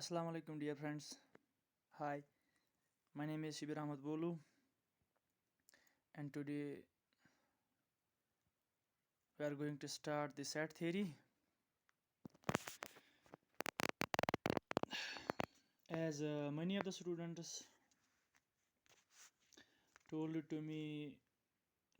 Assalamu alaikum, dear friends. Hi, my name is Shabir Waloo, and today we are going to start the set theory. As many of the students told to me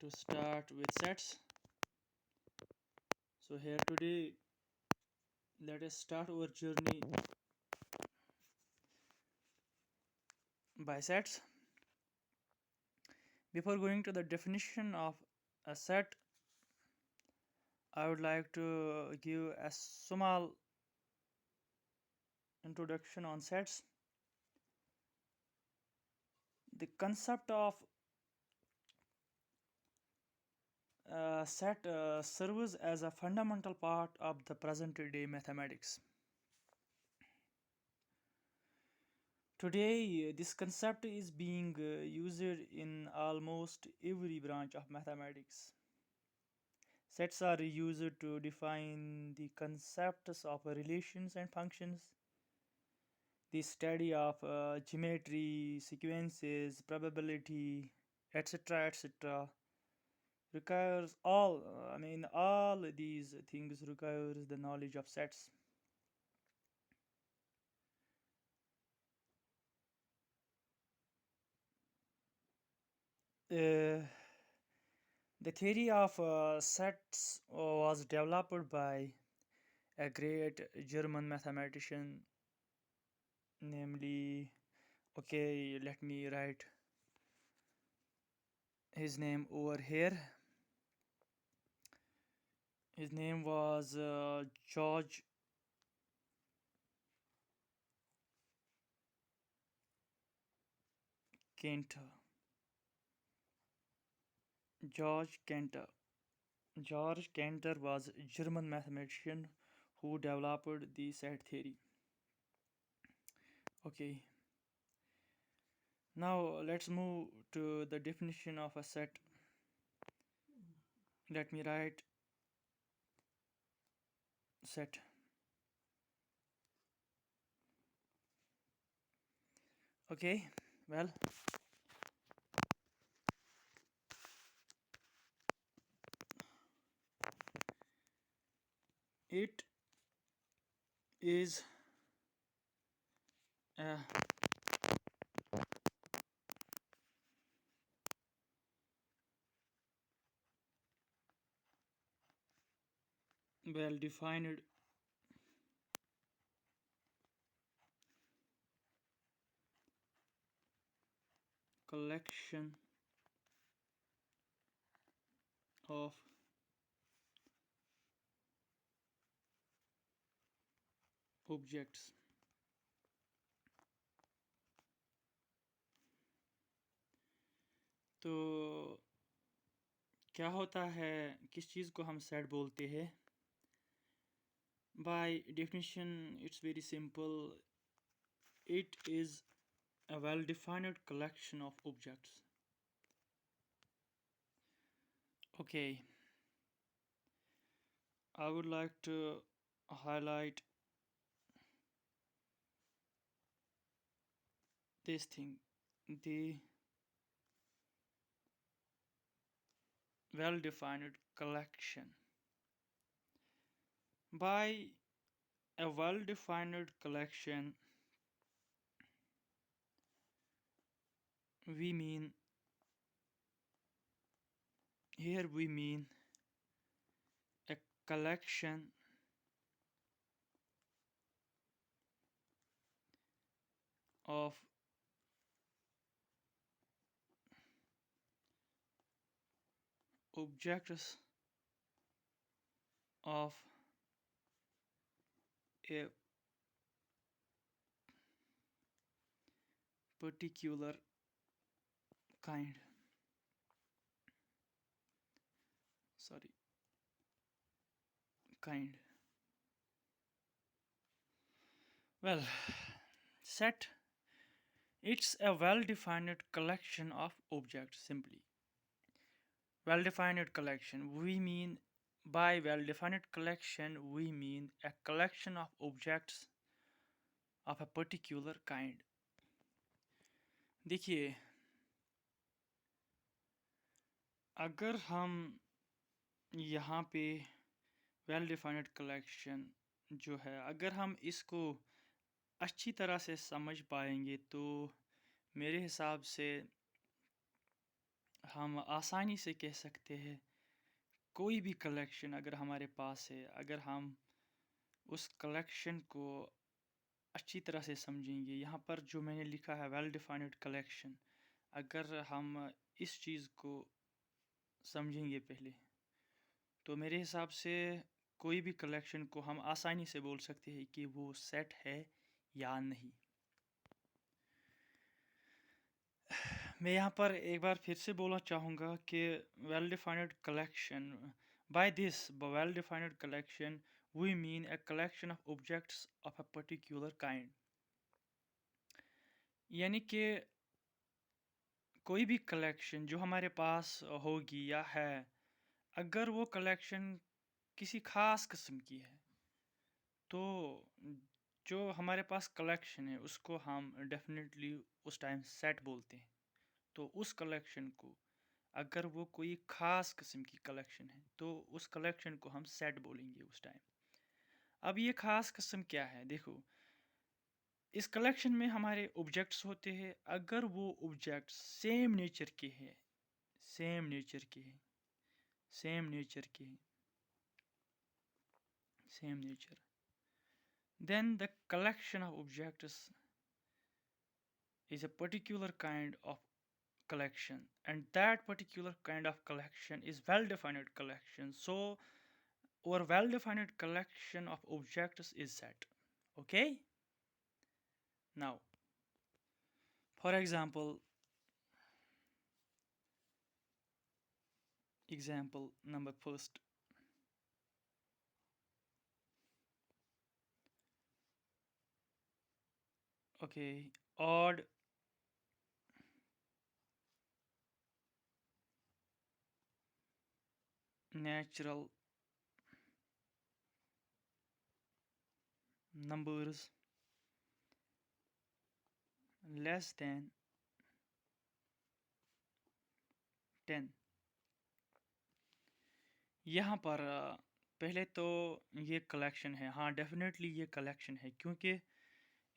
to start with sets, so here today let us start our journey by sets. Before going to the definition of a set, I would like to give a small introduction on sets. The concept of set serves as a fundamental part of the present day mathematics. Today, this concept is being used in almost every branch of mathematics. Sets are used to define the concepts of relations and functions, the study of geometry, sequences, probability, etc. Requires all these things requires the knowledge of sets. Uh, the theory of sets was developed by a great German mathematician, namely, okay, let me write his name over here. His name was George Cantor. George Cantor. George Cantor was a German mathematician who developed the set theory. Okay, now let's move to the definition of a set. Let me write set. Okay, well, it is a well defined collection of objects. तो क्या होता है, किस चीज़ को हम set बोलते हैं? By definition, it's very simple. It is a well-defined collection of objects. Okay, I would like to highlight this thing, the well-defined collection. By a well-defined collection, we mean a collection of objects of a particular kind. Kind. Well, set, it's a well-defined collection of objects. Simply, well-defined collection, we mean by well-defined collection we mean a collection of objects of a particular kind. देखिए, अगर हम यहाँ पे well defined collection जो है, अगर हम इसको अच्छी तरह से समझ पाएंगे तो मेरे हिसाब से हम आसानी से कह सकते हैं कोई भी कलेक्शन अगर हमारे पास है, अगर हम उस कलेक्शन को अच्छी तरह से समझेंगे। यहाँ पर जो मैंने लिखा है वेल डिफाइंड कलेक्शन, अगर हम इस चीज़ को समझेंगे पहले तो मेरे हिसाब से कोई भी कलेक्शन को हम आसानी से बोल सकते हैं कि वो सेट है या नहीं। मैं यहाँ पर एक बार फिर से बोलना चाहूँगा कि well defined collection, by this well defined collection we mean a collection of objects of a particular kind. यानी कि कोई भी कलेक्शन जो हमारे पास होगी या है, अगर वो कलेक्शन किसी खास किस्म की है तो जो हमारे पास कलेक्शन है उसको हम डेफिनेटली उस टाइम सेट बोलते हैं। तो उस कलेक्शन को, अगर वो कोई खास किस्म की कलेक्शन है तो उस कलेक्शन को हम सेट बोलेंगे उस टाइम। अब ये खास किस्म क्या है, देखो, इस कलेक्शन में हमारे ऑब्जेक्ट्स होते हैं। अगर वो ऑब्जेक्ट्स सेम नेचर के हैं, सेम नेचर के हैं, सेम नेचर के हैं, same nature, then the collection of objects is a particular kind of collection, and that particular kind of collection is well defined collection. So our well defined collection of objects is set. Okay, now for example number first. Okay, odd natural numbers less than 10। यहाँ पर पहले तो ये collection है, हाँ definitely ये collection है, क्योंकि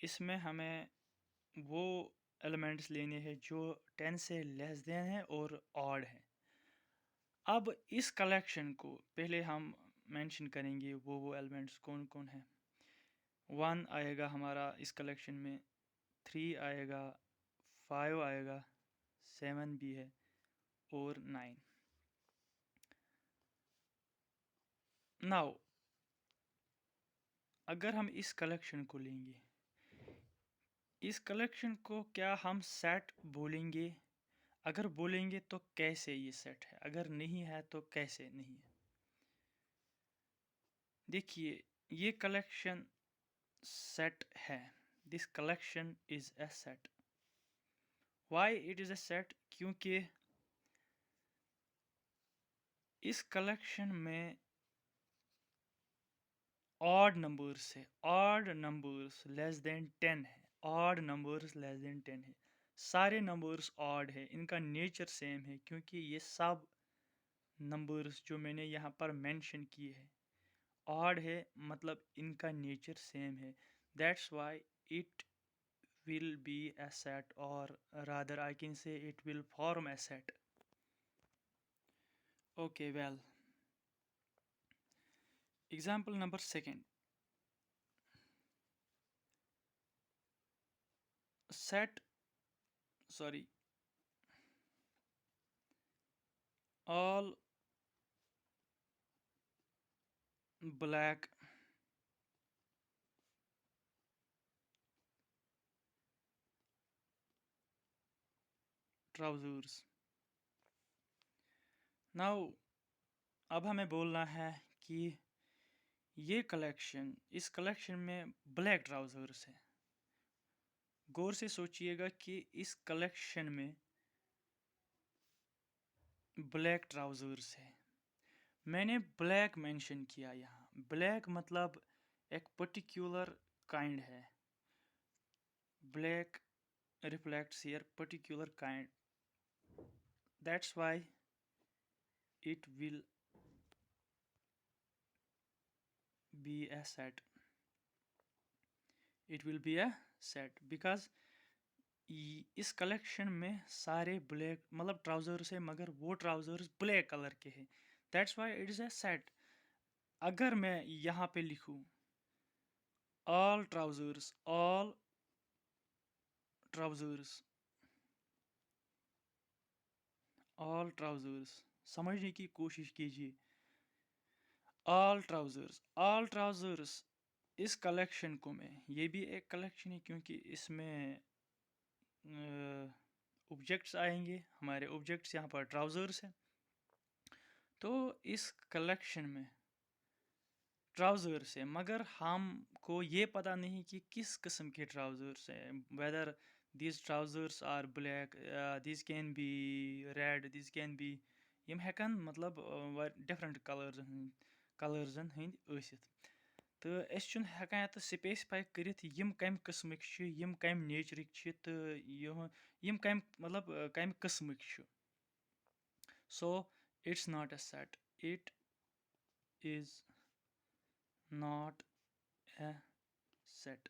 इसमें हमें वो एलिमेंट्स लेने हैं जो 10 से लेस देन है और ऑड है। अब इस कलेक्शन को पहले हम मेंशन करेंगे वो एलिमेंट्स कौन कौन है। 1 आएगा हमारा इस कलेक्शन में, 3 आएगा, 5 आएगा, 7 भी है और 9। नाउ अगर हम इस कलेक्शन को लेंगे, इस कलेक्शन को क्या हम सेट बोलेंगे? अगर बोलेंगे तो कैसे ये सेट है, अगर नहीं है तो कैसे नहीं है। देखिए, ये कलेक्शन सेट है, this collection is a set. Why it is a set? क्योंकि इस कलेक्शन में ऑड नंबर्स है, ऑड नंबर्स लेस देन 10 है, ऑड नंबर्स लेस देन 10 है, सारे नंबर्स ऑड है, इनका नेचर सेम है, क्योंकि ये सब नंबर्स जो मैंने यहाँ पर मेंशन किए हैं ऑड है, मतलब इनका नेचर सेम है। That's why it will be a set, or rather I can say it will form a set. Okay, well, example number second. Set, sorry, all black trousers. Now अब हमें बोलना है कि ये कलेक्शन, इस collection में black trousers है। गौर से सोचिएगा कि इस कलेक्शन में ब्लैक ट्राउजर्स है। मैंने ब्लैक मेंशन किया यहाँ, ब्लैक मतलब एक पर्टिकुलर काइंड है, black reflects here particular kind. That's why it will be a set. It will be a set because इस कलेक्शन में सारे ब्लैक मतलब ट्राउजर्स है मगर वो ट्राउजर्स ब्लैक कलर के हैं. That's why it is a set. अगर मैं यहाँ पे लिखूँ all trousers समझने की कोशिश कीजिए. all trousers इस कलेक्शन को मैं, ये भी एक कलेक्शन है क्योंकि इसमें ऑब्जेक्ट्स आएंगे. हमारे ऑब्जेक्ट्स यहाँ पर ट्राउजर्स हैं. तो इस कलेक्शन में ट्राउजर्स है मगर हमको ये पता नहीं कि किस किस्म के ट्राउजर्स हैं. Whether these trousers are black, these can be red, these can be यम हेकन मतलब डिफरेंट कलर्सन हंद ٲسِتھ. तो अस छुन हेकन यत स्पेसिफाई करित यम कम किस्मक छ, यम कम नेचरक छ, तो यम कम मतलब कम किस्मक छ. So it's not a set. It is not a set.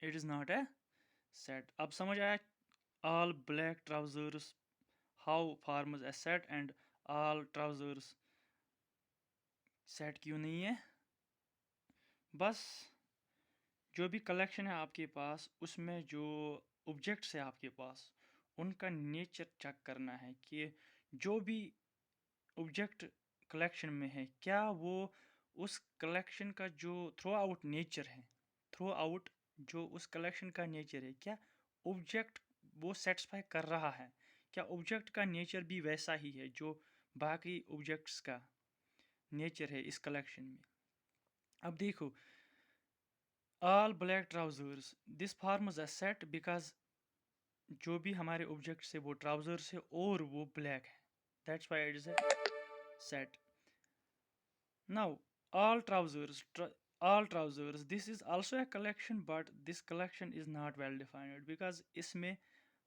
It is not a set. अब समझ आया all black trousers how forms a set and all trousers set क्यों नहीं है. बस जो भी कलेक्शन है आपके पास उसमें जो ऑब्जेक्ट्स है आपके पास उनका नेचर चेक करना है कि जो भी ऑब्जेक्ट कलेक्शन में है क्या वो उस कलेक्शन का जो थ्रू आउट नेचर है, थ्रू आउट जो उस कलेक्शन का नेचर है, क्या ऑब्जेक्ट वो सेटिस्फाई कर रहा है, क्या ऑब्जेक्ट का नेचर भी वैसा ही है जो बाकी ऑब्जेक्ट्स का नेचर है इस कलेक्शन में. अब देखो all black trousers this forms a set because जो भी हमारे ऑब्जेक्ट्स है वो ट्राउजर्स है और वो ब्लैक है. That's why it is a set. Now all trousers this is also a collection but this collection is not well defined because इसमें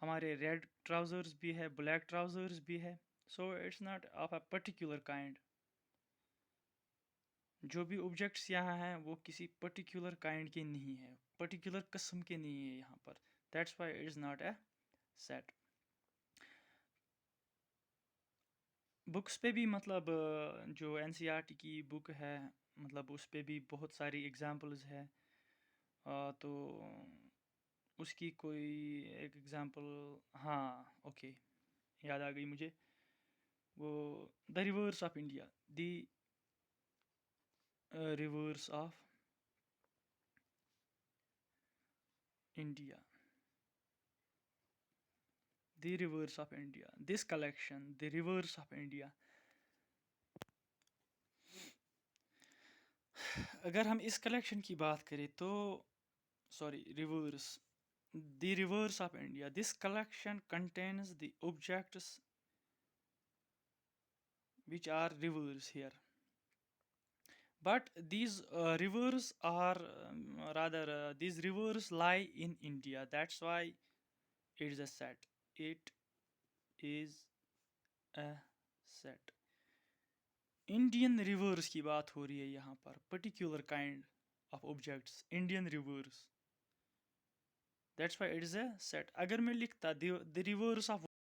हमारे red trousers भी है, black trousers भी है. So it's not of a particular kind. जो भी objects यहाँ हैं वो किसी पर्टिकुलर काइंड के नहीं है, पर्टिकुलर किस्म के नहीं है यहाँ पर. That's why it is not a set. Books पे भी मतलब जो एनसीईआरटी की बुक है मतलब उस पे भी बहुत सारी एग्जांपल्स है. तो उसकी कोई एक एग्जांपल, हाँ ओके याद आ गई मुझे, वो the reverse of India. The reverse of India, the reverse of India, this collection the reverse of India. अगर हम इस कलेक्शन की बात करें तो sorry reverse, the reverse of India, this collection contains the objects which are reverse here, but these rivers are rather these rivers lie in India. That's why it is a set. It is a set. Indian rivers की बात हो रही है यहाँ पर, particular kind of objects, Indian rivers. That's why it is a set. अगर मैं लिखता the rivers of